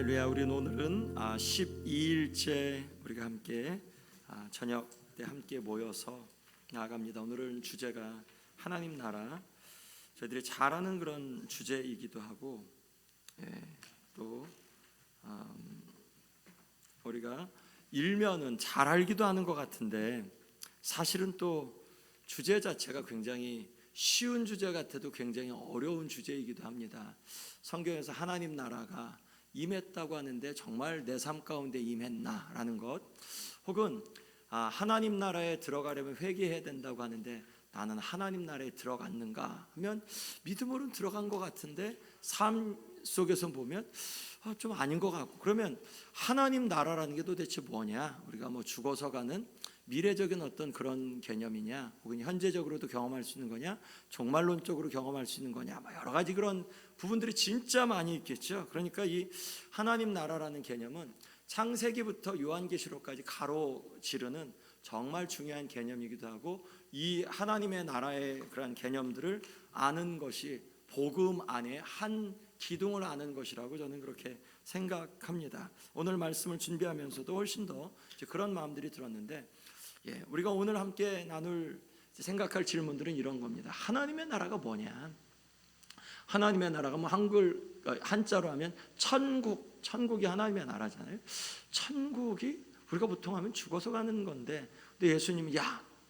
할렐루야. 우리는 오늘은 12일째 우리가 함께 저녁 때 함께 모여서 나아갑니다. 오늘은 주제가 하나님 나라. 저희들이 잘 아는 그런 주제이기도 하고, 또 우리가 일면은 잘 알기도 하는 것 같은데, 사실은 또 주제 자체가 굉장히 쉬운 주제 같아도 굉장히 어려운 주제이기도 합니다. 성경에서 하나님 나라가 임했다고 하는데 정말 내 삶 가운데 임했나라는 것, 혹은 하나님 나라에 들어가려면 회개해야 된다고 하는데 나는 하나님 나라에 들어갔는가 하면 믿음으로는 들어간 것 같은데 삶 속에서 보면 좀 아닌 것 같고, 그러면 하나님 나라라는 게 도대체 뭐냐? 우리가 죽어서 가는 미래적인 어떤 그런 개념이냐, 혹은 현재적으로도 경험할 수 있는 거냐, 종말론적으로 경험할 수 있는 거냐, 여러 가지 그런 부분들이 진짜 많이 있겠죠. 그러니까 이 하나님 나라라는 개념은 창세기부터 요한계시록까지 가로지르는 정말 중요한 개념이기도 하고, 이 하나님의 나라의 그런 개념들을 아는 것이 복음 안에 한 기둥을 아는 것이라고 저는 그렇게 생각합니다. 오늘 말씀을 준비하면서도 훨씬 더 그런 마음들이 들었는데, 우리가 오늘 함께 나눌 생각할 질문들은 이런 겁니다. 하나님의 나라가 뭐냐? 하나님의 나라가 한자로 하면 천국이 하나님의 나라잖아요. 천국이 우리가 보통 하면 죽어서 가는 건데, 근데 예수님이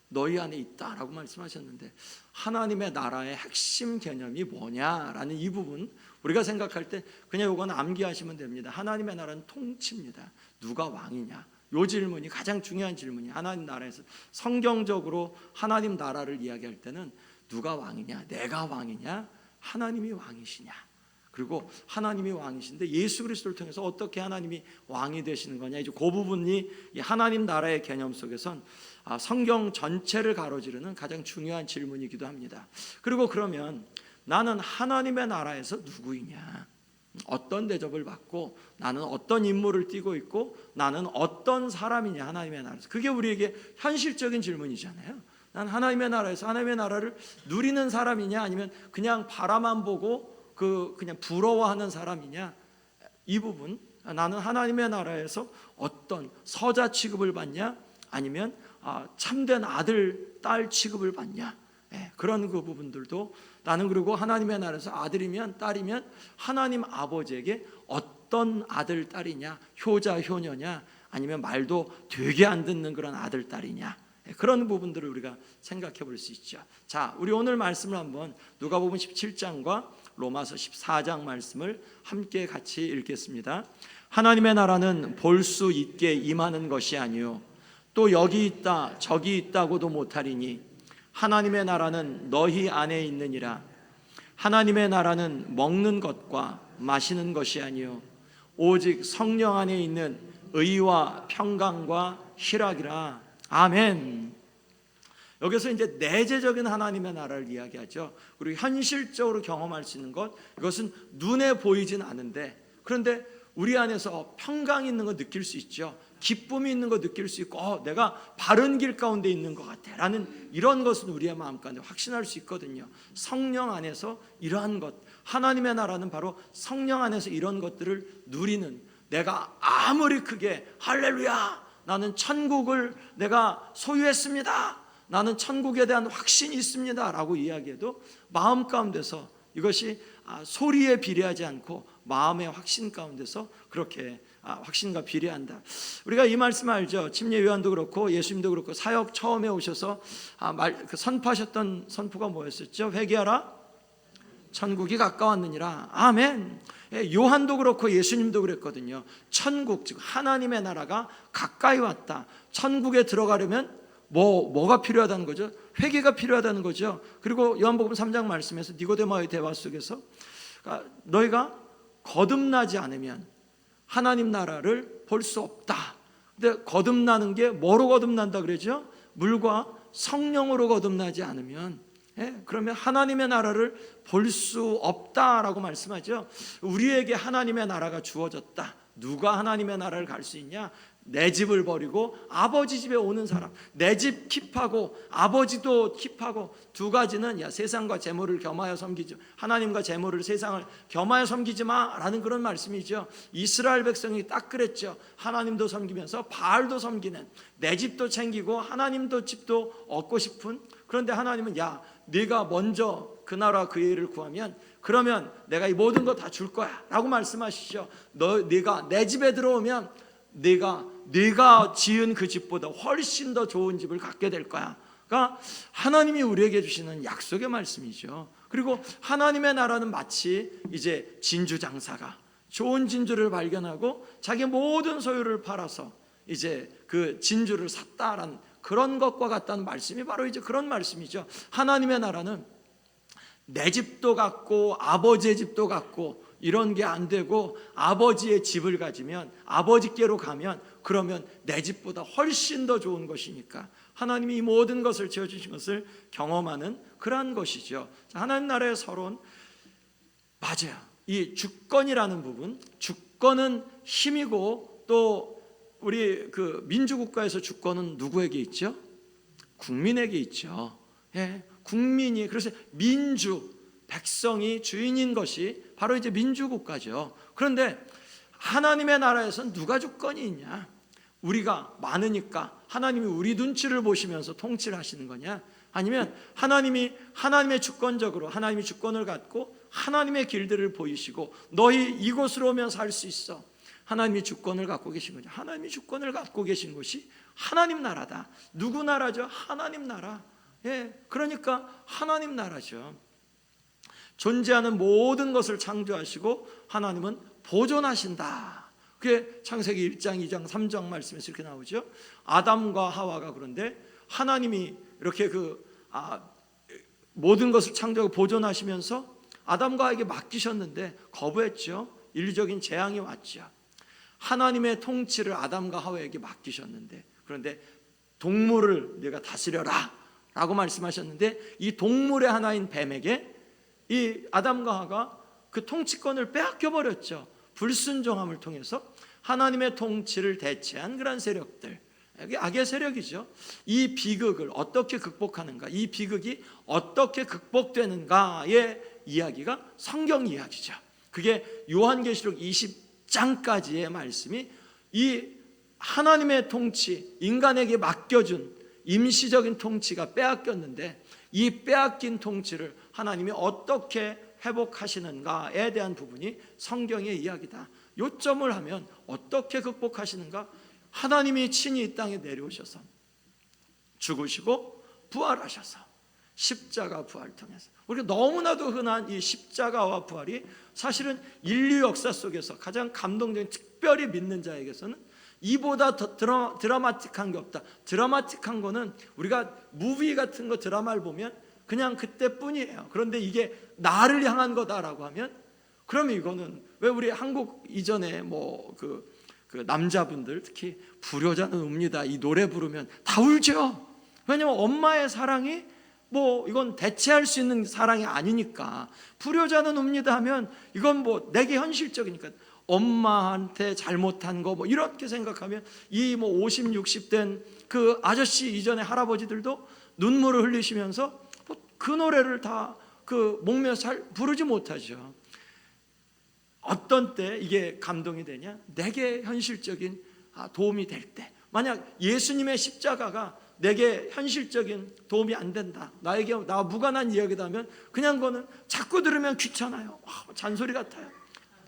너희 안에 있다라고 말씀하셨는데, 하나님의 나라의 핵심 개념이 뭐냐라는 이 부분 우리가 생각할 때 그냥 이건 암기하시면 됩니다. 하나님의 나라는 통치입니다. 누가 왕이냐? 이 질문이 가장 중요한 질문이에요. 하나님 나라에서 성경적으로 하나님 나라를 이야기할 때는 누가 왕이냐? 내가 왕이냐? 하나님이 왕이시냐? 그리고 하나님이 왕이신데 예수 그리스도를 통해서 어떻게 하나님이 왕이 되시는 거냐? 이제 그 부분이 이 하나님 나라의 개념 속에선 성경 전체를 가로지르는 가장 중요한 질문이기도 합니다. 그리고 그러면 나는 하나님의 나라에서 누구이냐? 어떤 대접을 받고 나는 어떤 임무를 띠고 있고 나는 어떤 사람이냐? 하나님의 나라에서. 그게 우리에게 현실적인 질문이잖아요. 난 하나님의 나라에서 하나님의 나라를 누리는 사람이냐, 아니면 그냥 바라만 보고 그냥 부러워하는 사람이냐? 이 부분, 나는 하나님의 나라에서 어떤 서자 취급을 받냐, 아니면 참된 아들, 딸 취급을 받냐? 그런 그 부분들도 나는, 그리고 하나님의 나라에서 아들이면 딸이면 하나님 아버지에게 어떤 아들, 딸이냐? 효자, 효녀냐? 아니면 말도 되게 안 듣는 그런 아들, 딸이냐? 그런 부분들을 우리가 생각해 볼 수 있죠. 자, 우리 오늘 말씀을 한번 누가복음 17장과 로마서 14장 말씀을 함께 같이 읽겠습니다. 하나님의 나라는 볼 수 있게 임하는 것이 아니요 또 여기 있다 저기 있다고도 못하리니 하나님의 나라는 너희 안에 있느니라. 하나님의 나라는 먹는 것과 마시는 것이 아니요 오직 성령 안에 있는 의와 평강과 희락이라. 아멘. 여기서 이제 내재적인 하나님의 나라를 이야기하죠. 그리고 현실적으로 경험할 수 있는 것, 이것은 눈에 보이진 않은데, 그런데 우리 안에서 평강이 있는 거 느낄 수 있죠. 기쁨이 있는 거 느낄 수 있고, 내가 바른 길 가운데 있는 것 같아 라는 이런 것은 우리의 마음 가운데 확신할 수 있거든요. 성령 안에서 이러한 것, 하나님의 나라는 바로 성령 안에서 이런 것들을 누리는, 내가 아무리 크게 할렐루야 나는 천국을 내가 소유했습니다, 나는 천국에 대한 확신이 있습니다 라고 이야기해도 마음 가운데서 이것이 소리에 비례하지 않고 마음의 확신 가운데서 그렇게 확신과 비례한다. 우리가 이 말씀 알죠? 침례 요한도 그렇고 예수님도 그렇고 사역 처음에 오셔서 선포하셨던 선포가 뭐였었죠? 회개하라, 천국이 가까웠느니라. 아멘. 요한도 그렇고 예수님도 그랬거든요. 천국, 즉 하나님의 나라가 가까이 왔다. 천국에 들어가려면 뭐가 필요하다는 거죠? 회개가 필요하다는 거죠. 그리고 요한복음 3장 말씀에서 니고데모와의 대화 속에서 너희가 거듭나지 않으면 하나님 나라를 볼 수 없다. 근데 거듭나는 게 뭐로 거듭난다 그러죠? 물과 성령으로 거듭나지 않으면, 그러면 하나님의 나라를 볼 수 없다라고 말씀하죠. 우리에게 하나님의 나라가 주어졌다. 누가 하나님의 나라를 갈 수 있냐? 내 집을 버리고 아버지 집에 오는 사람, 내 집 킵하고 아버지도 킵하고, 두 가지는 야 세상과 재물을 겸하여 섬기지, 하나님과 재물을 세상을 겸하여 섬기지 마라는 그런 말씀이죠. 이스라엘 백성이 딱 그랬죠. 하나님도 섬기면서 바알도 섬기는, 내 집도 챙기고 하나님도 집도 얻고 싶은. 그런데 하나님은 야 네가 먼저 그 나라와 그의 일을 구하면 그러면 내가 이 모든 거 다 줄 거야 라고 말씀하시죠. 네가 내 집에 들어오면 네가 지은 그 집보다 훨씬 더 좋은 집을 갖게 될 거야. 그러니까 하나님이 우리에게 주시는 약속의 말씀이죠. 그리고 하나님의 나라는 마치 이제 진주 장사가 좋은 진주를 발견하고 자기 모든 소유를 팔아서 이제 그 진주를 샀다라는 그런 것과 같다는 말씀이 바로 이제 그런 말씀이죠. 하나님의 나라는 내 집도 갖고 아버지의 집도 갖고 이런 게 안 되고, 아버지의 집을 가지면, 아버지께로 가면 그러면 내 집보다 훨씬 더 좋은 것이니까 하나님이 이 모든 것을 지어주신 것을 경험하는 그러한 것이죠. 하나님 나라의 서론, 맞아요. 이 주권이라는 부분, 주권은 힘이고, 또 우리 그 민주국가에서 주권은 누구에게 있죠? 국민에게 있죠. 예, 국민이, 그래서 민주, 백성이 주인인 것이 바로 이제 민주국가죠. 그런데 하나님의 나라에서는 누가 주권이 있냐? 우리가 많으니까 하나님이 우리 눈치를 보시면서 통치를 하시는 거냐? 아니면 하나님의 주권적으로 하나님이 주권을 갖고 하나님의 길들을 보이시고 너희 이곳으로 오면 살 수 있어, 하나님이 주권을 갖고 계신 거죠. 하나님이 주권을 갖고 계신 것이 하나님 나라다. 누구 나라죠? 하나님 나라. 예, 그러니까 하나님 나라죠. 존재하는 모든 것을 창조하시고 하나님은 보존하신다. 그게 창세기 1장, 2장, 3장 말씀에서 이렇게 나오죠. 아담과 하와가 그런데 하나님이 이렇게 모든 것을 창조하고 보존하시면서 아담과 하와에게 맡기셨는데 거부했죠. 인류적인 재앙이 왔죠. 하나님의 통치를 아담과 하와에게 맡기셨는데, 그런데 동물을 네가 다스려라 라고 말씀하셨는데, 이 동물의 하나인 뱀에게 이 아담과 하와가 그 통치권을 빼앗겨 버렸죠. 불순종함을 통해서 하나님의 통치를 대체한 그런 세력들, 이게 악의 세력이죠. 이 비극을 어떻게 극복하는가, 이 비극이 어떻게 극복되는가의 이야기가 성경 이야기죠. 그게 요한계시록 20장까지의 말씀이 이 하나님의 통치, 인간에게 맡겨준 임시적인 통치가 빼앗겼는데 이 빼앗긴 통치를 하나님이 어떻게 회복하시는가에 대한 부분이 성경의 이야기다. 요점을 하면 어떻게 극복하시는가? 하나님이 친히 이 땅에 내려오셔서 죽으시고 부활하셔서 십자가 부활을 통해서, 우리가 너무나도 흔한 이 십자가와 부활이 사실은 인류 역사 속에서 가장 감동적인, 특별히 믿는 자에게서는 이보다 더 드라마틱한 게 없다. 드라마틱한 거는 우리가 무비 같은 거, 드라마를 보면 그냥 그때뿐이에요. 그런데 이게 나를 향한 거다라고 하면, 그러면 이거는 왜 우리 한국 이전에 그 남자분들 특히 불효자는 웁니다 이 노래 부르면 다 울죠. 왜냐면 엄마의 사랑이 이건 대체할 수 있는 사랑이 아니니까. 불효자는 웁니다 하면 이건 내게 현실적이니까. 엄마한테 잘못한 거 이렇게 생각하면 이 50, 60 된 그 아저씨 이전에 할아버지들도 눈물을 흘리시면서 그 노래를 다 목매어 잘 부르지 못하죠. 어떤 때 이게 감동이 되냐? 내게 현실적인 도움이 될 때. 만약 예수님의 십자가가 내게 현실적인 도움이 안 된다, 나에게 무관한 이야기다 하면 그냥 그거는 자꾸 들으면 귀찮아요. 잔소리 같아요.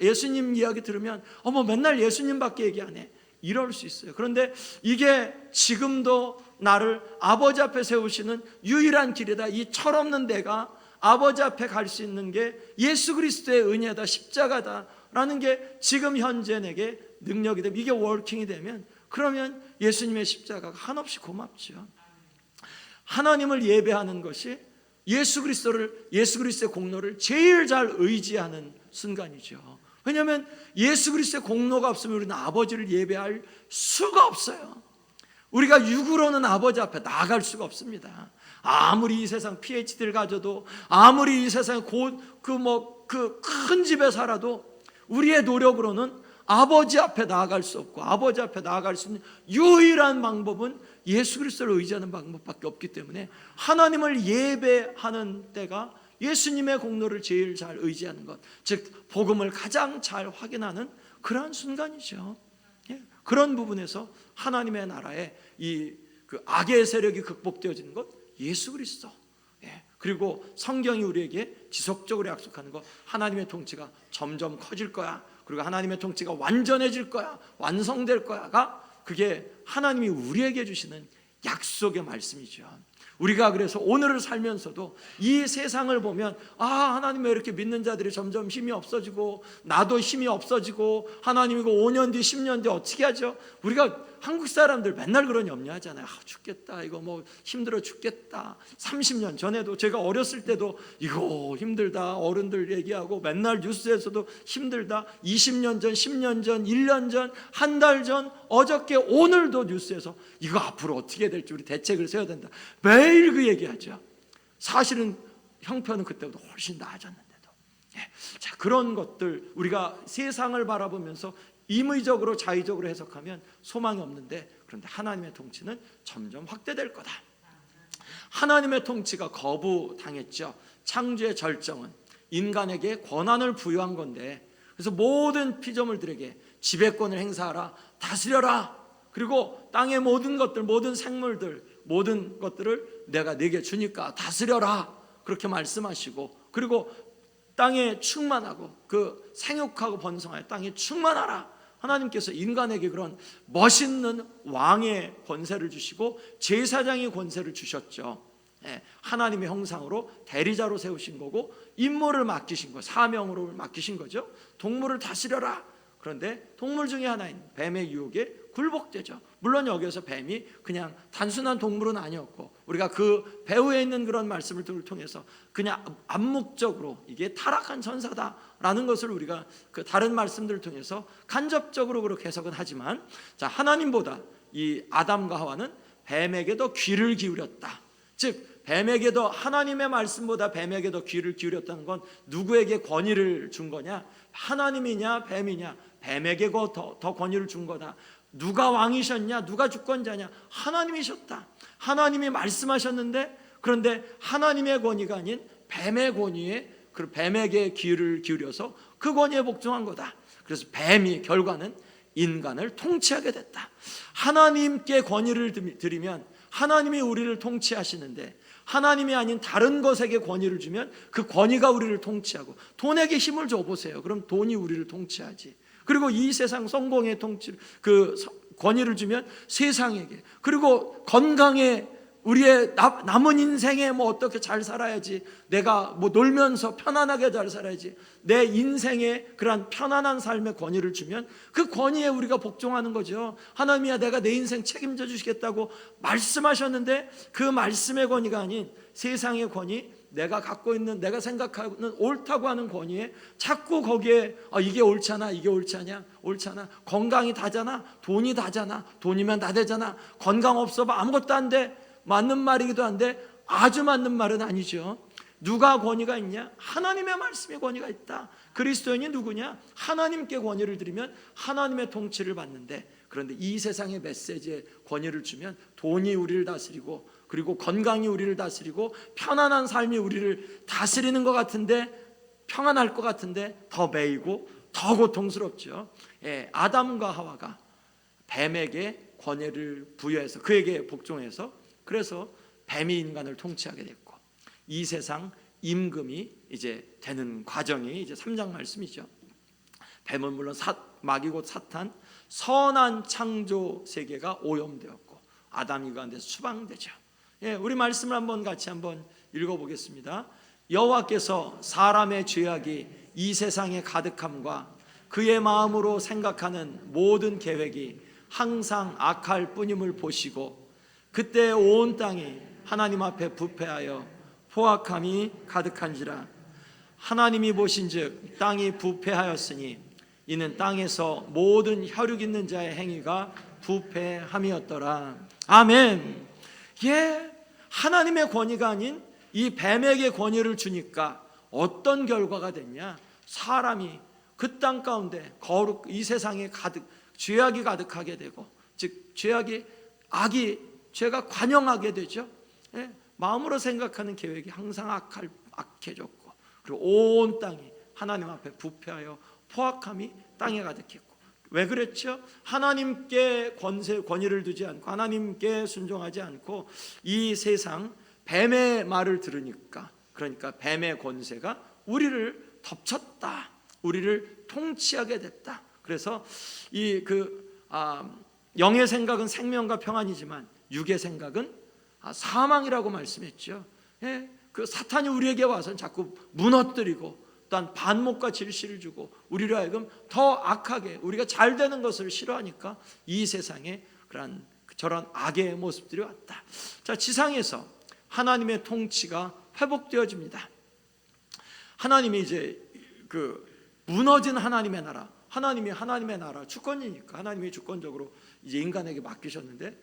예수님 이야기 들으면 맨날 예수님밖에 얘기 안 해, 이럴 수 있어요. 그런데 이게 지금도 나를 아버지 앞에 세우시는 유일한 길이다. 이 철없는 내가 아버지 앞에 갈 수 있는 게 예수 그리스도의 은혜다, 십자가다라는 게 지금 현재 내게 능력이 되면, 이게 워킹이 되면, 그러면 예수님의 십자가가 한없이 고맙죠. 하나님을 예배하는 것이 예수 그리스도의 공로를 제일 잘 의지하는 순간이죠. 왜냐하면 예수 그리스도의 공로가 없으면 우리는 아버지를 예배할 수가 없어요. 우리가 육으로는 아버지 앞에 나아갈 수가 없습니다. 아무리 이 세상 PhD를 가져도, 아무리 이 세상에 큰 집에 살아도 우리의 노력으로는 아버지 앞에 나아갈 수 없고 아버지 앞에 나아갈 수 있는 유일한 방법은 예수 그리스도를 의지하는 방법밖에 없기 때문에 하나님을 예배하는 때가 예수님의 공로를 제일 잘 의지하는 것, 즉 복음을 가장 잘 확인하는 그러한 순간이죠. 그런 부분에서 하나님의 나라에 그 악의 세력이 극복되어지는 것, 예수 그리스도. 그리고 성경이 우리에게 지속적으로 약속하는 것, 하나님의 통치가 점점 커질 거야. 그리고 하나님의 통치가 완전해질 거야, 완성될 거야가 그게 하나님이 우리에게 주시는 약속의 말씀이죠. 우리가 그래서 오늘을 살면서도 이 세상을 보면 하나님 왜 이렇게 믿는 자들이 점점 힘이 없어지고 나도 힘이 없어지고 하나님 이거 5년 뒤 10년 뒤 어떻게 하죠? 우리가 한국 사람들 맨날 그런 염려하잖아요. 죽겠다, 이거 뭐 힘들어 죽겠다. 30년 전에도 제가 어렸을 때도 이거 힘들다 어른들 얘기하고 맨날 뉴스에서도 힘들다. 20년 전, 10년 전, 1년 전, 한 달 전, 어저께, 오늘도 뉴스에서 이거 앞으로 어떻게 될지 우리 대책을 세워야 된다. 매일 그 얘기하죠. 사실은 형편은 그때보다 훨씬 나아졌는데도. 자, 그런 것들 우리가 세상을 바라보면서 임의적으로 자의적으로 해석하면 소망이 없는데, 그런데 하나님의 통치는 점점 확대될 거다. 하나님의 통치가 거부당했죠. 창조의 절정은 인간에게 권한을 부여한 건데, 그래서 모든 피조물들에게 지배권을 행사하라, 다스려라. 그리고 땅의 모든 것들, 모든 생물들, 모든 것들을 내가 네게 주니까 다스려라, 그렇게 말씀하시고, 그리고 땅에 충만하고 그 생육하고 번성하여 땅에 충만하라. 하나님께서 인간에게 그런 멋있는 왕의 권세를 주시고 제사장의 권세를 주셨죠. 하나님의 형상으로 대리자로 세우신 거고 임무를 맡기신 거, 사명으로 맡기신 거죠. 동물을 다스려라. 그런데 동물 중에 하나인 뱀의 유혹에 굴복되죠. 물론 여기서 뱀이 그냥 단순한 동물은 아니었고, 우리가 그 배후에 있는 그런 말씀을 통해서 그냥 암묵적으로 이게 타락한 천사다라는 것을 우리가 그 다른 말씀들을 통해서 간접적으로 그렇게 해석은 하지만, 자, 하나님보다 이 아담과 하와는 뱀에게 더 귀를 기울였다. 즉 뱀에게 더, 하나님의 말씀보다 뱀에게 더 귀를 기울였다는 건 누구에게 권위를 준 거냐? 하나님이냐 뱀이냐? 뱀에게 더 권위를 준 거다. 누가 왕이셨냐? 누가 주권자냐? 하나님이셨다. 하나님이 말씀하셨는데, 그런데 하나님의 권위가 아닌 뱀의 권위에, 그 뱀에게 귀를 기울여서 그 권위에 복종한 거다. 그래서 뱀이 결과는 인간을 통치하게 됐다. 하나님께 권위를 드리면 하나님이 우리를 통치하시는데, 하나님이 아닌 다른 것에게 권위를 주면 그 권위가 우리를 통치하고, 돈에게 힘을 줘보세요. 그럼 돈이 우리를 통치하지. 그리고 이 세상 성공의 통치, 그 권위를 주면 세상에게, 그리고 건강에, 우리의 남은 인생에 뭐 어떻게 잘 살아야지, 내가 뭐 놀면서 편안하게 잘 살아야지, 내 인생에 그러한 편안한 삶의 권위를 주면 그 권위에 우리가 복종하는 거죠. 하나님이야, 내가 내 인생 책임져 주시겠다고 말씀하셨는데 그 말씀의 권위가 아닌 세상의 권위, 내가 갖고 있는, 내가 생각하는 옳다고 하는 권위에 자꾸 거기에 이게 옳잖아, 이게 옳잖아, 옳잖아, 건강이 다잖아, 돈이 다잖아, 돈이면 다 되잖아, 건강 없어 봐 아무것도 안 돼. 맞는 말이기도 한데 아주 맞는 말은 아니죠. 누가 권위가 있냐? 하나님의 말씀에 권위가 있다. 그리스도인이 누구냐? 하나님께 권위를 드리면 하나님의 통치를 받는데, 그런데 이 세상의 메시지에 권위를 주면 돈이 우리를 다스리고, 그리고 건강이 우리를 다스리고, 편안한 삶이 우리를 다스리는 것 같은데, 평안할 것 같은데 더 매이고 더 고통스럽죠. 아담과 하와가 뱀에게 권위를 부여해서 그에게 복종해서, 그래서 뱀이 인간을 통치하게 됐고, 이 세상 임금이 이제 되는 과정이 이제 3장 말씀이죠. 뱀은 물론 마귀 곧 사탄, 선한 창조 세계가 오염되었고 아담이 가운데 수방되죠. 우리 말씀을 같이 한번 읽어보겠습니다. 여호와께서 사람의 죄악이 이 세상에 가득함과 그의 마음으로 생각하는 모든 계획이 항상 악할 뿐임을 보시고, 그때 온 땅이 하나님 앞에 부패하여 포악함이 가득한지라. 하나님이 보신즉 땅이 부패하였으니 이는 땅에서 모든 혈육 있는 자의 행위가 부패함이었더라. 아멘. 하나님의 권위가 아닌 이 뱀에게 권위를 주니까 어떤 결과가 됐냐? 사람이 그 땅 가운데 거룩 이 세상에 가득 죄악이 가득하게 되고, 즉 죄가 관영하게 되죠. 예? 마음으로 생각하는 계획이 항상 악해졌고, 그리고 온 땅이 하나님 앞에 부패하여 포악함이 땅에 가득했고. 왜 그랬죠? 하나님께 권위를 두지 않고 하나님께 순종하지 않고 이 세상 뱀의 말을 들으니까, 그러니까 뱀의 권세가 우리를 덮쳤다, 우리를 통치하게 됐다. 그래서 영의 생각은 생명과 평안이지만 육의 생각은 사망이라고 말씀했죠. 예? 그 사탄이 우리에게 와서 자꾸 무너뜨리고 또한 반목과 질시를 주고 우리로 하여금 더 악하게, 우리가 잘 되는 것을 싫어하니까 이 세상에 저런 악의 모습들이 왔다. 자, 지상에서 하나님의 통치가 회복되어집니다. 하나님이 이제 무너진 하나님의 나라, 하나님의 나라 주권이니까 하나님이 주권적으로 이제 인간에게 맡기셨는데,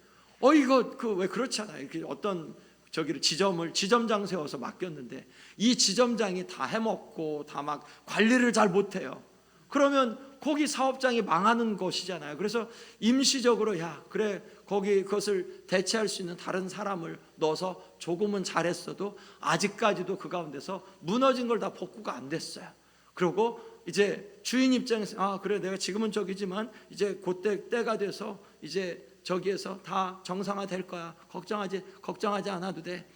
이거 왜 그렇잖아요. 이렇게 어떤 지점장 세워서 맡겼는데 이 지점장이 다 해먹고 다 막 관리를 잘 못해요. 그러면 거기 사업장이 망하는 것이잖아요. 그래서 임시적으로 그래 거기 그것을 대체할 수 있는 다른 사람을 넣어서 조금은 잘했어도 아직까지도 그 가운데서 무너진 걸 다 복구가 안 됐어요. 그리고 이제 주인 입장에서 그래 내가 지금은 저기지만 이제 그때 때가 돼서 이제 저기에서 다 정상화될 거야. 걱정하지 않아도 돼.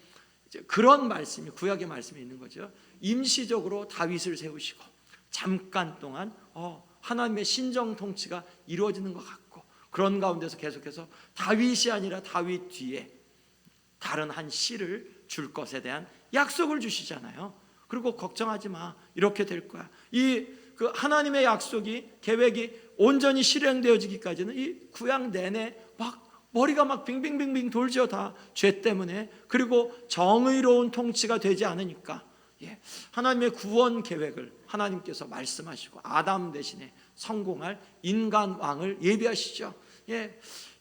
이제 그런 말씀이 구약의 말씀이 있는 거죠. 임시적으로 다윗을 세우시고 잠깐 동안 하나님의 신정 통치가 이루어지는 것 같고, 그런 가운데서 계속해서 다윗이 아니라 다윗 뒤에 다른 한 씨를 줄 것에 대한 약속을 주시잖아요. 그리고 걱정하지 마, 이렇게 될 거야. 그 하나님의 약속이, 계획이 온전히 실행되어지기까지는 이 구약 내내 머리가 막 빙빙빙빙 돌죠. 다 죄 때문에. 그리고 정의로운 통치가 되지 않으니까 하나님의 구원 계획을 하나님께서 말씀하시고 아담 대신에 성공할 인간 왕을 예비하시죠.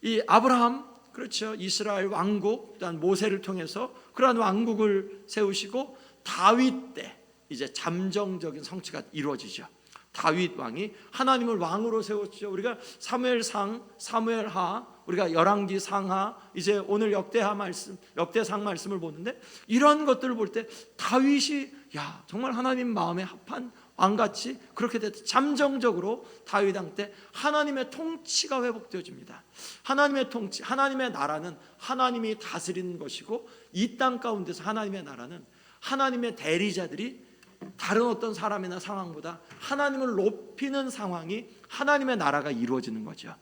이 아브라함, 그렇죠, 이스라엘 왕국, 또한 모세를 통해서 그러한 왕국을 세우시고 다윗 때 이제 잠정적인 성취가 이루어지죠. 다윗 왕이 하나님을 왕으로 세웠죠. 우리가 사무엘상, 사무엘하, 우리가 열왕기 상하, 이제 오늘 역대상 말씀을 보는데 이런 것들을 볼 때 다윗이 정말 하나님 마음에 합한 왕같이 그렇게 됐다. 잠정적으로 다윗 왕 때 하나님의 통치가 회복되어집니다. 하나님의 통치, 하나님의 나라는 하나님이 다스리는 것이고, 이 땅 가운데서 하나님의 나라는 하나님의 대리자들이 다른 어떤 사람이나 상황보다 하나님을 높이는 상황이, 하나님의 나라가 이루어지는 거죠.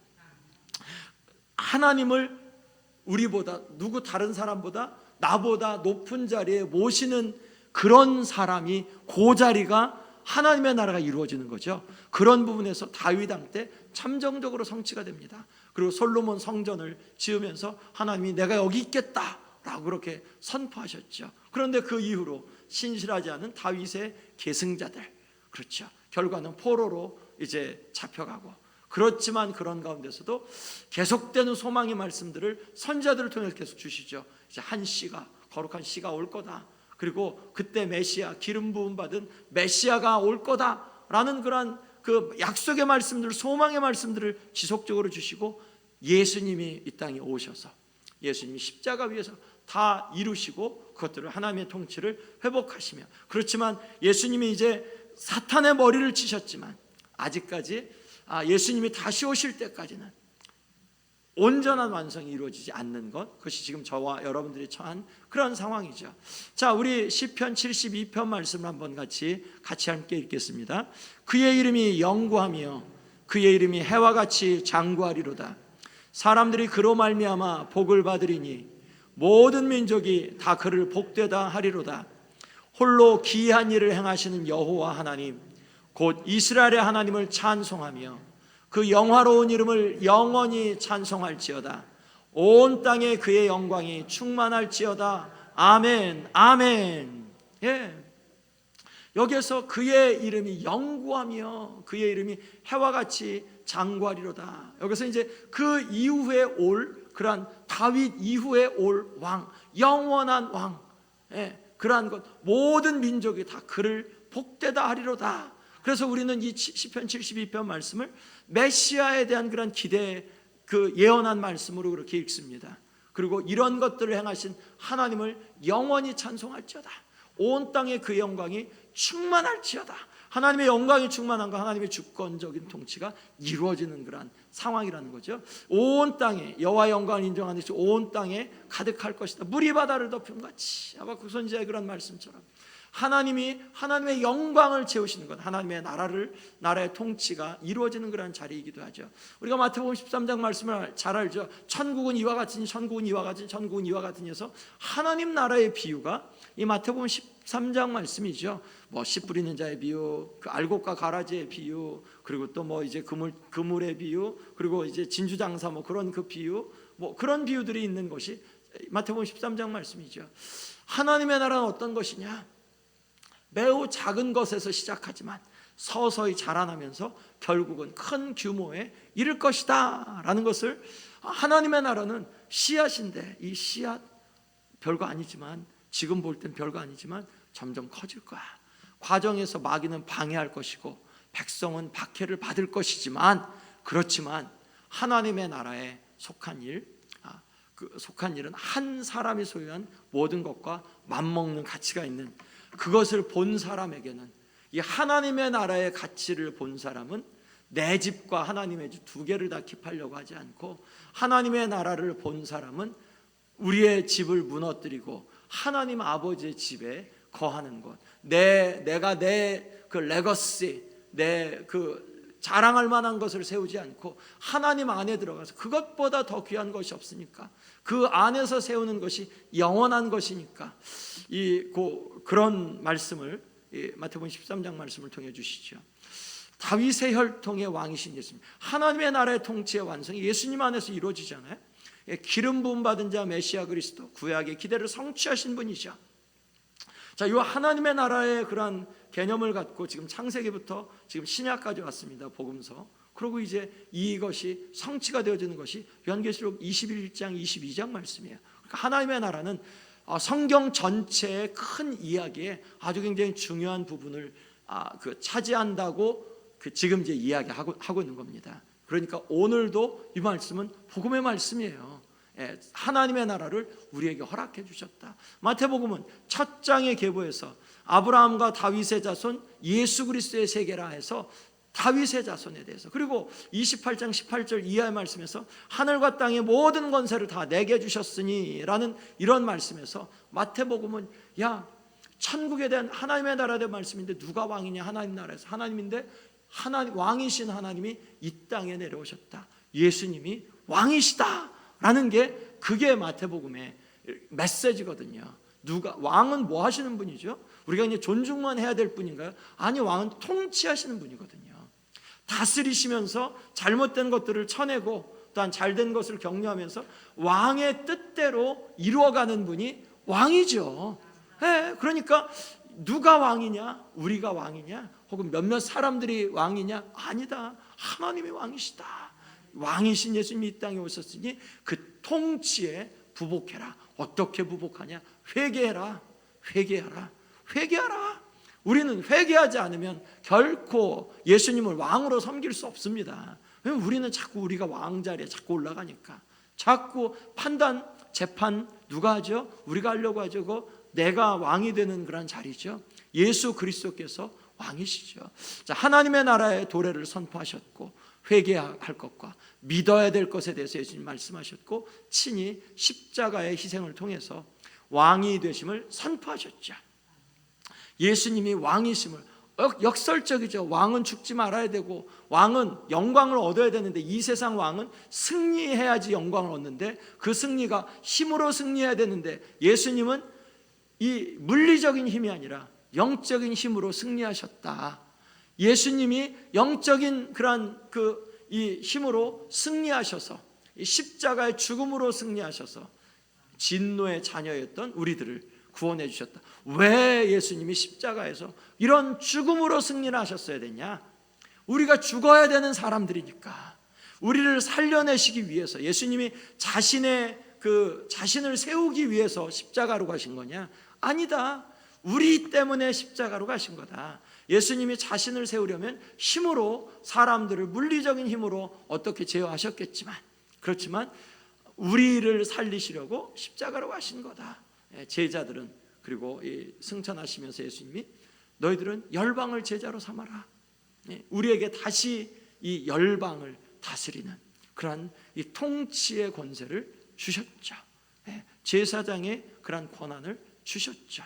하나님을 우리보다, 다른 사람보다 나보다 높은 자리에 모시는 그런 사람이, 그 자리가 하나님의 나라가 이루어지는 거죠. 그런 부분에서 다윗 왕 때 참정적으로 성취가 됩니다. 그리고 솔로몬 성전을 지으면서 하나님이 내가 여기 있겠다라고 그렇게 선포하셨죠. 그런데 그 이후로 신실하지 않은 다윗의 계승자들, 그렇죠, 결과는 포로로 이제 잡혀가고, 그렇지만 그런 가운데서도 계속되는 소망의 말씀들을 선지자들을 통해서 계속 주시죠. 이제 한 씨가, 거룩한 씨가 올 거다. 그리고 그때 메시아, 기름 부음 받은 메시아가 올 거다라는 그러한 그 약속의 말씀들, 소망의 말씀들을 지속적으로 주시고, 예수님이 이 땅에 오셔서 예수님이 십자가 위에서 다 이루시고 그것들을 하나님의 통치를 회복하시며, 그렇지만 예수님이 이제 사탄의 머리를 치셨지만 아직까지 예수님이 다시 오실 때까지는 온전한 완성이 이루어지지 않는 것, 그것이 지금 저와 여러분들이 처한 그런 상황이죠. 자, 우리 시편 72편 말씀을 한번 같이 함께 읽겠습니다. 그의 이름이 영구하며 그의 이름이 해와 같이 장구하리로다. 사람들이 그로 말미암아 복을 받으리니 모든 민족이 다 그를 복되다 하리로다. 홀로 기이한 일을 행하시는 여호와 하나님 곧 이스라엘의 하나님을 찬송하며 그 영화로운 이름을 영원히 찬송할지어다. 온 땅에 그의 영광이 충만할지어다. 아멘, 아멘. 여기에서 그의 이름이 영구하며 그의 이름이 해와 같이 장구하리로다. 여기서 이제 그 이후에 올, 그러한 다윗 이후에 올 왕, 영원한 왕, 그러한 것, 모든 민족이 다 그를 복되다 하리로다. 그래서 우리는 이 시편 72편 말씀을 메시아에 대한 그런 기대, 그 예언한 말씀으로 그렇게 읽습니다. 그리고 이런 것들을 행하신 하나님을 영원히 찬송할지어다. 온 땅에 그의 영광이 충만할지어다. 하나님의 영광이 충만한 거, 하나님의 주권적인 통치가 이루어지는 그런 상황이라는 거죠. 온 땅에 여호와 영광을 인정하는 것이 온 땅에 가득할 것이다. 물이 바다를 덮은 같이. 하박국 선지자의 그런 말씀처럼 하나님이 하나님의 영광을 채우시는 것, 하나님의 나라의 통치가 이루어지는 그런 자리이기도 하죠. 우리가 마태복음 13장 말씀을 잘 알죠. 천국은 이와 같으니, 천국은 이와 같으니, 천국은 이와 같으니 해서 하나님 나라의 비유가 이 마태복음 13장 말씀이죠. 뭐 씨 뿌리는 자의 비유, 그 알곡과 가라지의 비유, 그리고 또 뭐 이제 그물의 비유, 그리고 이제 진주장사 뭐 그런 그 비유, 뭐 그런 비유들이 있는 것이 마태복음 13장 말씀이죠. 하나님의 나라는 어떤 것이냐? 매우 작은 것에서 시작하지만 서서히 자라나면서 결국은 큰 규모에 이를 것이다 라는 것을, 하나님의 나라는 씨앗인데 이 씨앗 별거 아니지만, 지금 볼 땐 별거 아니지만 점점 커질 거야. 과정에서 마귀는 방해할 것이고 백성은 박해를 받을 것이지만, 그렇지만 하나님의 나라에 속한 일은 한 사람이 소유한 모든 것과 맞먹는 가치가 있는, 그것을 본 사람에게는, 이 하나님의 나라의 가치를 본 사람은 내 집과 하나님의 집 두 개를 다 킵하려고 하지 않고, 하나님의 나라를 본 사람은 우리의 집을 무너뜨리고 하나님 아버지의 집에 거하는 것, 내가 내 그 레거시, 내 그 자랑할 만한 것을 세우지 않고 하나님 안에 들어가서, 그것보다 더 귀한 것이 없으니까 그 안에서 세우는 것이 영원한 것이니까, 그런 말씀을 마태복음 13장 말씀을 통해 주시죠. 다윗의 혈통의 왕이신 예수님, 하나님의 나라의 통치의 완성이 예수님 안에서 이루어지잖아요. 기름 부음 받은 자 메시아 그리스도, 구약의 기대를 성취하신 분이죠. 자, 이 하나님의 나라의 그런 개념을 갖고 지금 창세기부터 지금 신약까지 왔습니다. 복음서. 그리고 이제 이것이 성취가 되어지는 것이 요한계시록 21장 22장 말씀이에요. 그러니까 하나님의 나라는 성경 전체의 큰 이야기에 아주 굉장히 중요한 부분을 차지한다고 지금 이제 이야기하고 있는 겁니다. 그러니까 오늘도 이 말씀은 복음의 말씀이에요. 하나님의 나라를 우리에게 허락해 주셨다. 마태복음은 첫 장의 계보에서 아브라함과 다윗의 자손 예수 그리스도의 세계라 해서 다윗의 자손에 대해서, 그리고 28장 18절 이하의 말씀에서 하늘과 땅의 모든 권세를 다 내게 주셨으니 라는 이런 말씀에서 마태복음은 천국에 대한 하나님의 나라에 대한 말씀인데, 누가 왕이냐? 하나님 나라에서 하나님인데, 왕이신 하나님이 이 땅에 내려오셨다. 예수님이 왕이시다 라는 게, 그게 마태복음의 메시지거든요. 왕은 뭐 하시는 분이죠? 우리가 이제 존중만 해야 될 분인가요? 아니, 왕은 통치하시는 분이거든요. 다스리시면서 잘못된 것들을 쳐내고 또한 잘된 것을 격려하면서 왕의 뜻대로 이루어가는 분이 왕이죠. 그러니까 누가 왕이냐? 우리가 왕이냐? 혹은 몇몇 사람들이 왕이냐? 아니다. 하나님이 왕이시다. 왕이신 예수님이 이 땅에 오셨으니 그 통치에 부복해라. 어떻게 부복하냐? 회개해라. 우리는 회개하지 않으면 결코 예수님을 왕으로 섬길 수 없습니다. 왜냐하면 우리는 자꾸 우리가 왕 자리에 자꾸 올라가니까, 자꾸 판단, 재판 누가 하죠? 우리가 하려고 하죠. 그거 내가 왕이 되는 그런 자리죠. 예수 그리스도께서 왕이시죠. 자, 하나님의 나라의 도래를 선포하셨고, 회개할 것과 믿어야 될 것에 대해서 예수님 말씀하셨고, 친히 십자가의 희생을 통해서 왕이 되심을 선포하셨죠. 예수님이 왕이심을, 역설적이죠. 왕은 죽지 말아야 되고 왕은 영광을 얻어야 되는데, 이 세상 왕은 승리해야지 영광을 얻는데, 그 승리가 힘으로 승리해야 되는데, 예수님은 이 물리적인 힘이 아니라 영적인 힘으로 승리하셨다. 예수님이 영적인 그런 이 힘으로 승리하셔서, 이 십자가의 죽음으로 승리하셔서 진노의 자녀였던 우리들을 구원해 주셨다. 왜 예수님이 십자가에서 이런 죽음으로 승리를 하셨어야 되냐? 우리가 죽어야 되는 사람들이니까, 우리를 살려내시기 위해서 예수님이 자신을 세우기 위해서 십자가로 가신 거냐? 아니다. 우리 때문에 십자가로 가신 거다. 예수님이 자신을 세우려면 힘으로, 사람들을 물리적인 힘으로 어떻게 제어하셨겠지만, 그렇지만 우리를 살리시려고 십자가로 가신 거다. 제자들은, 그리고 승천하시면서 예수님이 너희들은 열방을 제자로 삼아라. 우리에게 다시 이 열방을 다스리는 그러한 이 통치의 권세를 주셨죠. 제사장의 그러한 권한을 주셨죠.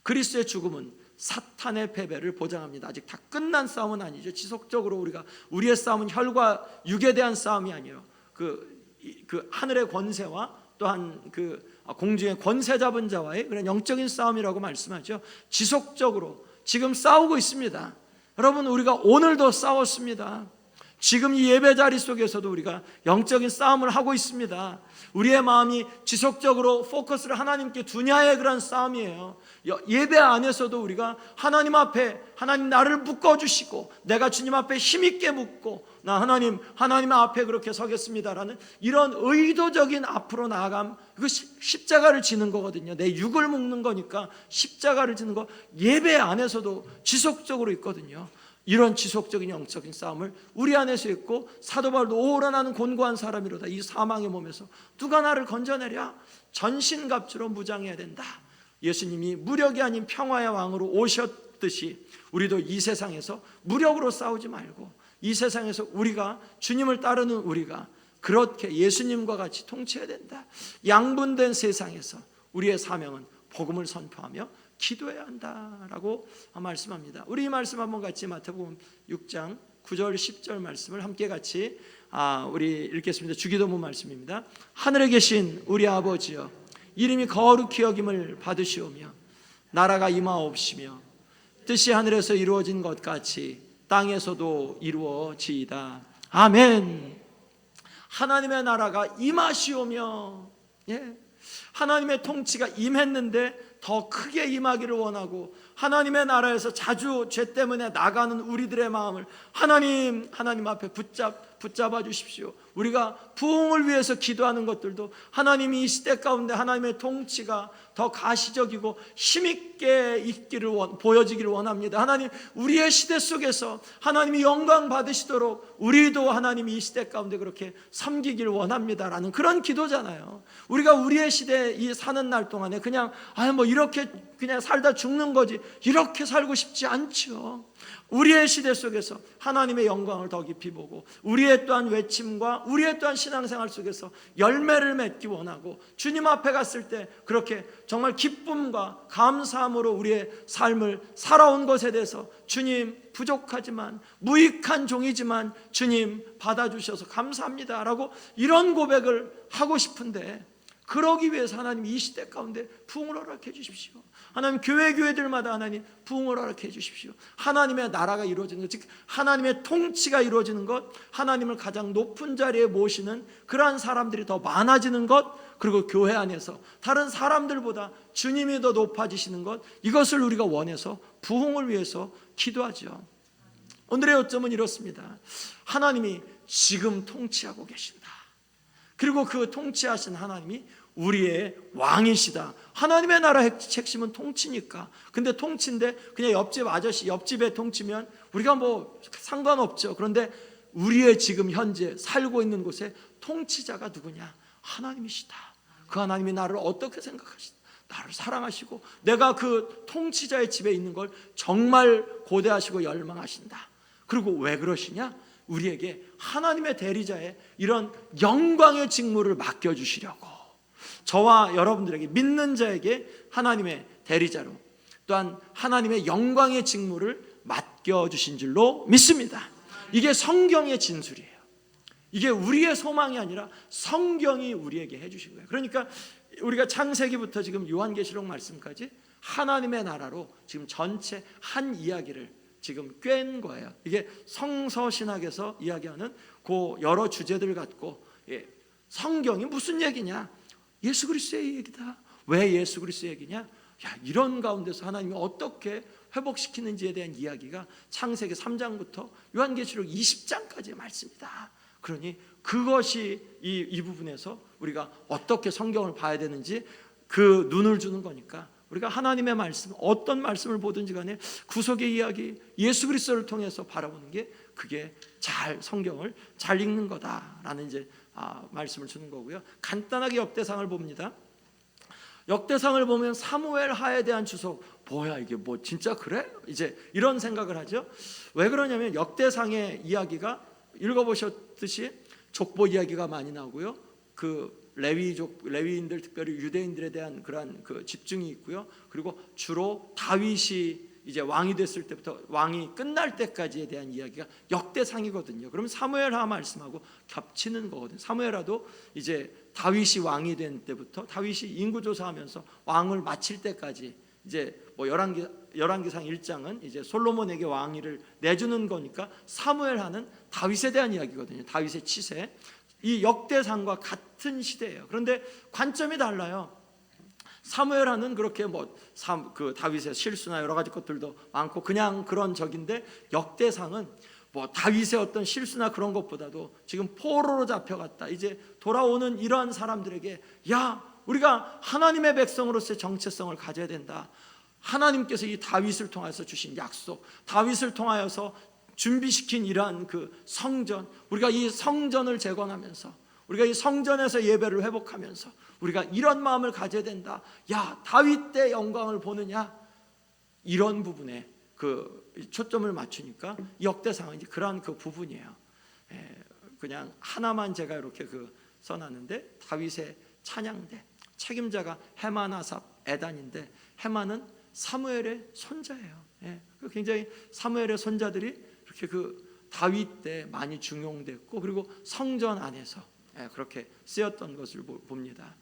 그리스도의 죽음은 사탄의 패배를 보장합니다. 아직 다 끝난 싸움은 아니죠. 지속적으로 우리의 싸움은 혈과 육에 대한 싸움이 아니에요. 그 하늘의 권세와 또한 그 공중의 권세 잡은 자와의 그런 영적인 싸움이라고 말씀하죠. 지속적으로 지금 싸우고 있습니다. 여러분, 우리가 오늘도 싸웠습니다. 지금 이 예배 자리 속에서도 우리가 영적인 싸움을 하고 있습니다. 우리의 마음이 지속적으로 포커스를 하나님께 두냐의 그런 싸움이에요. 예배 안에서도 우리가 하나님 앞에, 하나님 나를 묶어주시고 내가 주님 앞에 힘있게 묶고 나 하나님 앞에 그렇게 서겠습니다라는 이런 의도적인 앞으로 나아감, 이거 십자가를 지는 거거든요. 내 육을 묶는 거니까 십자가를 지는 거 예배 안에서도 지속적으로 있거든요. 이런 지속적인 영적인 싸움을 우리 안에서 했고, 사도 바울도 오라나는 곤고한 사람이로다. 이 사망의 몸에서 누가 나를 건져내랴? 전신갑주로 무장해야 된다. 예수님이 무력이 아닌 평화의 왕으로 오셨듯이 우리도 이 세상에서 무력으로 싸우지 말고, 이 세상에서 우리가 주님을 따르는 우리가 그렇게 예수님과 같이 통치해야 된다. 양분된 세상에서 우리의 사명은 복음을 선포하며 기도해야 한다라고 말씀합니다. 우리 이 말씀 한번 같이 마태복음 6장 9절 10절 말씀을 함께 같이 우리 읽겠습니다. 주기도문 말씀입니다. 하늘에 계신 우리 아버지여, 이름이 거룩히 여김을 받으시오며 나라가 임하옵시며 뜻이 하늘에서 이루어진 것 같이 땅에서도 이루어지이다. 아멘. 하나님의 나라가 임하시오며, 하나님의 통치가 임했는데 더 크게 임하기를 원하고, 하나님의 나라에서 자주 죄 때문에 나가는 우리들의 마음을 하나님 앞에 붙잡아 주십시오. 우리가 부흥을 위해서 기도하는 것들도 하나님이 이 시대 가운데 하나님의 통치가 더 가시적이고 힘있게 보여지기를 원합니다. 하나님, 우리의 시대 속에서 하나님이 영광 받으시도록 우리도 하나님이 이 시대 가운데 그렇게 섬기기를 원합니다라는 그런 기도잖아요. 우리가 우리의 시대에 이 사는 날 동안에 그냥 이렇게 그냥 살다 죽는 거지, 이렇게 살고 싶지 않죠. 우리의 시대 속에서 하나님의 영광을 더 깊이 보고, 우리의 또한 외침과 우리의 또한 신앙생활 속에서 열매를 맺기 원하고, 주님 앞에 갔을 때 그렇게 정말 기쁨과 감사함으로 우리의 삶을 살아온 것에 대해서 주님, 부족하지만 무익한 종이지만 주님 받아주셔서 감사합니다 라고 이런 고백을 하고 싶은데, 그러기 위해서 하나님 이 시대 가운데 부흥을 허락해 주십시오. 하나님, 교회들마다 하나님 부흥을 허락해 주십시오. 하나님의 나라가 이루어지는 것, 즉 하나님의 통치가 이루어지는 것, 하나님을 가장 높은 자리에 모시는 그러한 사람들이 더 많아지는 것, 그리고 교회 안에서 다른 사람들보다 주님이 더 높아지시는 것, 이것을 우리가 원해서 부흥을 위해서 기도하죠. 오늘의 요점은 이렇습니다. 하나님이 지금 통치하고 계신다. 그리고 그 통치하신 하나님이 우리의 왕이시다. 하나님의 나라의 핵심은 통치니까. 근데 통치인데 그냥 옆집 아저씨, 옆집의 통치면 우리가 상관없죠. 그런데 우리의 지금 현재 살고 있는 곳에 통치자가 누구냐? 하나님이시다. 그 하나님이 나를 어떻게 생각하시다? 나를 사랑하시고 내가 그 통치자의 집에 있는 걸 정말 고대하시고 열망하신다. 그리고 왜 그러시냐? 우리에게 하나님의 대리자의 이런 영광의 직무를 맡겨주시려고, 저와 여러분들에게, 믿는 자에게 하나님의 대리자로 또한 하나님의 영광의 직무를 맡겨주신 줄로 믿습니다. 이게 성경의 진술이에요. 이게 우리의 소망이 아니라 성경이 우리에게 해주신 거예요. 그러니까 우리가 창세기부터 지금 요한계시록 말씀까지 하나님의 나라로 지금 전체 한 이야기를 지금 꿰는 거예요. 이게 성서신학에서 이야기하는 그 여러 주제들 갖고, 성경이 무슨 얘기냐? 예수 그리스도의 얘기다. 왜 예수 그리스도의 얘기냐? 이런 가운데서 하나님이 어떻게 회복시키는지에 대한 이야기가 창세기 3장부터 요한계시록 20장까지의 말씀이다. 그러니 그것이 이 부분에서 우리가 어떻게 성경을 봐야 되는지 그 눈을 주는 거니까 우리가 하나님의 말씀, 어떤 말씀을 보든지 간에 구속의 이야기, 예수 그리스도를 통해서 바라보는 게 그게 성경을 잘 읽는 거다라는 이제 말씀을 주는 거고요. 간단하게 역대상을 봅니다. 역대상을 보면 사무엘 하에 대한 주석, 뭐야 이게 뭐 진짜 그래? 이제 이런 생각을 하죠. 왜 그러냐면 역대상의 이야기가 읽어보셨듯이 족보 이야기가 많이 나오고요. 그 레위인들, 특별히 유대인들에 대한 그러한 그 집중이 있고요. 그리고 주로 다윗이 이제 왕이 됐을 때부터 왕이 끝날 때까지에 대한 이야기가 역대상이거든요. 그럼 사무엘하 말씀하고 겹치는 거거든요. 사무엘하도 이제 다윗이 왕이 된 때부터 다윗이 인구조사하면서 왕을 마칠 때까지 이제 뭐 열왕기상 1장은 이제 솔로몬에게 왕위를 내주는 거니까 사무엘하는 다윗에 대한 이야기거든요. 다윗의 치세. 이 역대상과 같은 시대예요. 그런데 관점이 달라요. 사무엘하는 그렇게 그 다윗의 실수나 여러 가지 것들도 많고 그냥 그런 적인데, 역대상은 뭐 다윗의 어떤 실수나 그런 것보다도 지금 포로로 잡혀갔다 이제 돌아오는 이러한 사람들에게, 야 우리가 하나님의 백성으로서의 정체성을 가져야 된다. 하나님께서 이 다윗을 통해서 주신 약속, 다윗을 통하여서 준비시킨 이러한 그 성전, 우리가 이 성전을 재건하면서, 우리가 이 성전에서 예배를 회복하면서 우리가 이런 마음을 가져야 된다. 야 다윗 때 영광을 보느냐, 이런 부분에 그 초점을 맞추니까 역대상은 이제 그러한 그 부분이에요. 그냥 하나만 제가 이렇게 써놨는데, 다윗의 찬양대 책임자가 헤만, 아삽, 에단인데, 헤만은 사무엘의 손자예요. 굉장히 사무엘의 손자들이 이렇게 그 다윗 때 많이 중용됐고, 그리고 성전 안에서 그렇게 쓰였던 것을 봅니다.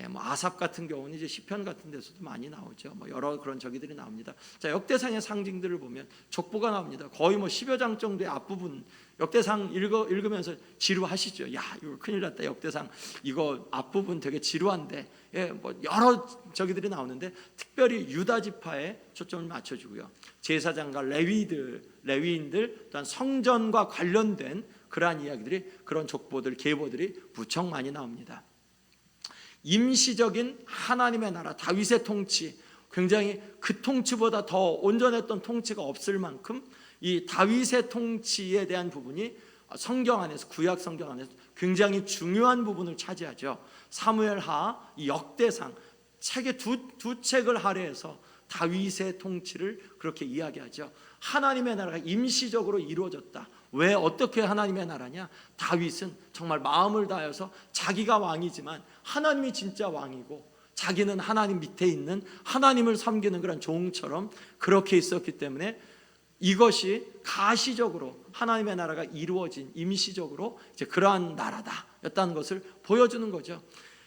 뭐 아삽 같은 경우는 이제 시편 같은 데서도 많이 나오죠. 뭐 여러 그런 저기들이 나옵니다. 자, 역대상의 상징들을 보면 족보가 나옵니다. 거의 뭐 10여 장 정도의 앞부분, 역대상 읽으면서 지루하시죠. 야 이거 큰일 났다, 역대상 이거 앞부분 되게 지루한데, 뭐 여러 저기들이 나오는데 특별히 유다 지파에 초점을 맞춰주고요. 제사장과 레위인들 또한 성전과 관련된 그러한 이야기들이, 그런 족보들, 계보들이 무척 많이 나옵니다. 임시적인 하나님의 나라, 다윗의 통치, 굉장히 그 통치보다 더 온전했던 통치가 없을 만큼 이 다윗의 통치에 대한 부분이 성경 안에서, 구약 성경 안에서 굉장히 중요한 부분을 차지하죠. 사무엘하, 이 역대상 책의 두 책을 할애해서 다윗의 통치를 그렇게 이야기하죠. 하나님의 나라가 임시적으로 이루어졌다. 왜, 어떻게 하나님의 나라냐? 다윗은 정말 마음을 다해서 자기가 왕이지만 하나님이 진짜 왕이고, 자기는 하나님 밑에 있는 하나님을 섬기는 그런 종처럼 그렇게 있었기 때문에 이것이 가시적으로 하나님의 나라가 이루어진, 임시적으로 이제 그러한 나라다였다는 것을 보여주는 거죠.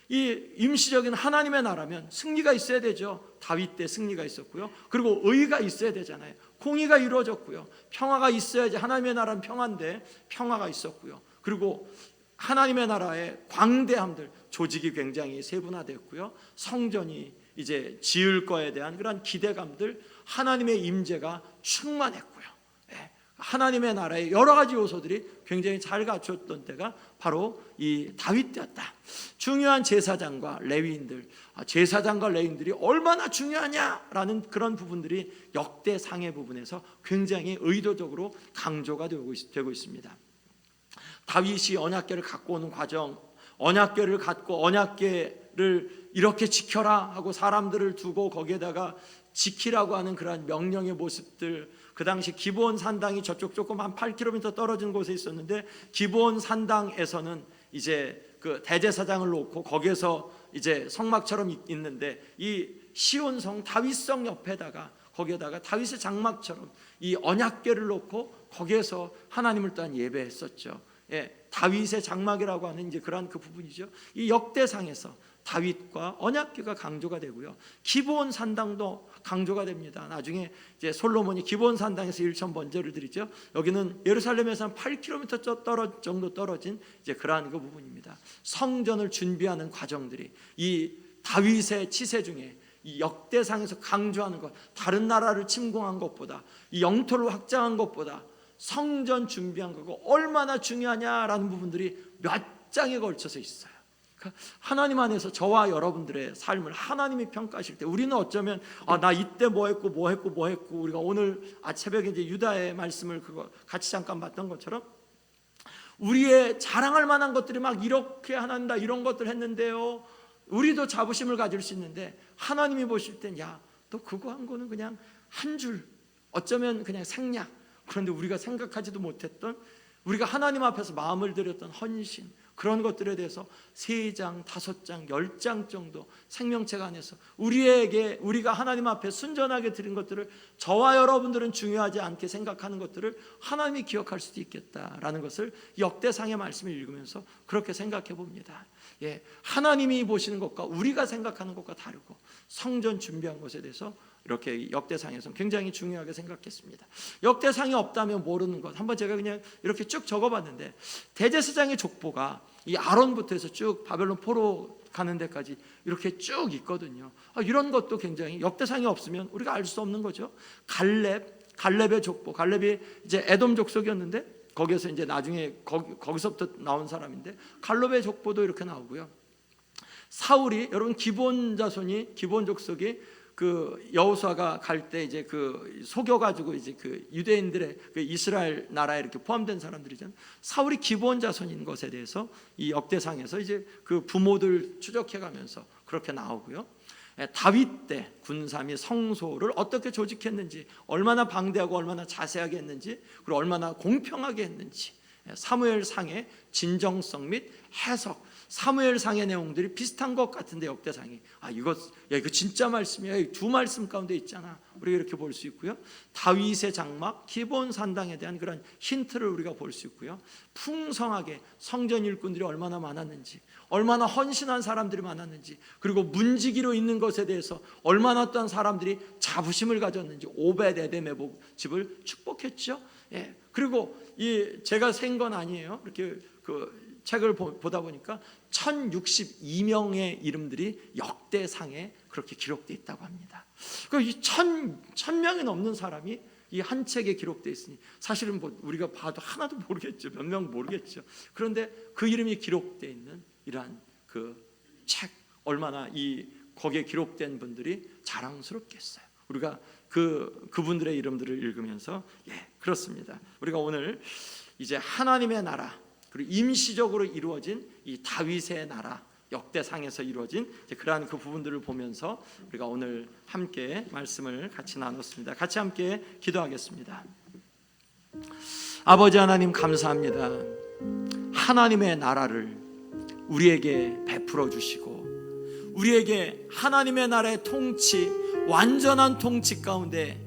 이 임시적인 하나님의 나라면 승리가 있어야 되죠. 다윗 때 승리가 있었고요. 그리고 의가 있어야 되잖아요. 공의가 이루어졌고요. 평화가 있어야지, 하나님의 나라는 평화인데 평화가 있었고요. 그리고 하나님의 나라의 광대함들, 조직이 굉장히 세분화됐고요. 성전이 이제 지을 거에 대한 그런 기대감들, 하나님의 임재가 충만했고요. 하나님의 나라의 여러 가지 요소들이 굉장히 잘 갖췄던 때가 바로 이 다윗 때였다. 중요한 제사장과 레위인들, 제사장과 레위인들이 얼마나 중요하냐라는 그런 부분들이 역대상의 부분에서 굉장히 의도적으로 강조가 되고 있습니다. 다윗이 언약궤를 갖고 오는 과정, 언약궤를 갖고 언약궤를 이렇게 지켜라 하고 사람들을 두고 거기에다가 지키라고 하는 그런 명령의 모습들, 그 당시 기브온 산당이 저쪽 조금 한 8km 떨어진 곳에 있었는데, 기브온 산당에서는 이제 그 대제사장을 놓고 거기에서 이제 성막처럼 있는데, 이 시온성 다윗성 옆에다가 거기에다가 다윗의 장막처럼 이 언약궤를 놓고 거기에서 하나님을 또한 예배했었죠. 다윗의 장막이라고 하는 이제 그러한 그 부분이죠. 이 역대상에서 다윗과 언약궤가 강조가 되고요. 기브온 산당도 강조가 됩니다. 나중에 이제 솔로몬이 기브온 산당에서 1천 번제를 드리죠. 여기는 예루살렘에서 한 8km 정도 떨어진 이제 그러한 그 부분입니다. 성전을 준비하는 과정들이 이 다윗의 치세 중에 이 역대상에서 강조하는 것, 다른 나라를 침공한 것보다, 이 영토를 확장한 것보다 성전 준비한 거가 얼마나 중요하냐라는 부분들이 몇 장에 걸쳐서 있어요. 하나님 안에서 저와 여러분들의 삶을 하나님이 평가하실 때 우리는 어쩌면 나 이때 뭐 했고 우리가 오늘 새벽에 이제 유다의 말씀을 그거 같이 잠깐 봤던 것처럼 우리의 자랑할 만한 것들이 막 이렇게 하나님 이런 것들 했는데요, 우리도 자부심을 가질 수 있는데 하나님이 보실 땐 야, 너 그거 한 거는 그냥 한 줄, 어쩌면 그냥 생략. 그런데 우리가 생각하지도 못했던, 우리가 하나님 앞에서 마음을 들였던 헌신, 그런 것들에 대해서 3장, 5장, 10장 정도 생명책 안에서 우리가 하나님 앞에 순전하게 드린 것들을 저와 여러분들은 중요하지 않게 생각하는 것들을 하나님이 기억할 수도 있겠다라는 것을 역대상의 말씀을 읽으면서 그렇게 생각해 봅니다. 하나님이 보시는 것과 우리가 생각하는 것과 다르고 성전 준비한 것에 대해서 이렇게 역대상에서는 굉장히 중요하게 생각했습니다. 역대상이 없다면 모르는 것, 한번 제가 그냥 이렇게 쭉 적어봤는데, 대제사장의 족보가 이 아론부터 해서 쭉 바벨론 포로 가는 데까지 이렇게 쭉 있거든요. 이런 것도 굉장히 역대상이 없으면 우리가 알 수 없는 거죠. 갈렙의 족보, 갈렙이 이제 에돔 족속이었는데 거기에서 이제 나중에 거기서부터 나온 사람인데 갈렙의 족보도 이렇게 나오고요. 사울이, 여러분 기브온 자손이, 기브온 족속이 그 여호수아가 갈 때 이제 그 속여가지고 이제 그 유대인들의 그 이스라엘 나라에 이렇게 포함된 사람들이잖아요. 사울이 기브온 자손인 것에 대해서 이 역대상에서 이제 그 부모들 추적해가면서 그렇게 나오고요. 다윗 때 군사미 성소를 어떻게 조직했는지, 얼마나 방대하고 얼마나 자세하게 했는지, 그리고 얼마나 공평하게 했는지, 사무엘상의 진정성 및 해석, 사무엘상의 내용들이 비슷한 것 같은데 역대상이 이거 진짜 말씀이야, 두 말씀 가운데 있잖아, 우리가 이렇게 볼 수 있고요. 다윗의 장막, 기브온 산당에 대한 그런 힌트를 우리가 볼 수 있고요. 풍성하게 성전 일꾼들이 얼마나 많았는지, 얼마나 헌신한 사람들이 많았는지, 그리고 문지기로 있는 것에 대해서 얼마나 어떤 사람들이 자부심을 가졌는지, 오벳에돔의 집을 축복했죠. 그리고 제가 센 건 아니에요. 이렇게 그 책을 보다 보니까 1062명의 이름들이 역대상에 그렇게 기록되어 있다고 합니다. 이 1000명이 넘는 사람이 이 한 책에 기록되어 있으니 사실은 뭐 우리가 봐도 하나도 모르겠죠. 몇 명 모르겠죠. 그런데 그 이름이 기록되어 있는 이러한 그 책, 얼마나 거기에 기록된 분들이 자랑스럽겠어요. 우리가 그분들의 이름들을 읽으면서 그렇습니다. 우리가 오늘 이제 하나님의 나라, 그리고 임시적으로 이루어진 이 다윗의 나라, 역대상에서 이루어진 그러한 그 부분들을 보면서 우리가 오늘 함께 말씀을 같이 나눴습니다. 같이 함께 기도하겠습니다. 아버지 하나님, 감사합니다. 하나님의 나라를 우리에게 베풀어 주시고 우리에게 하나님의 나라의 통치, 완전한 통치 가운데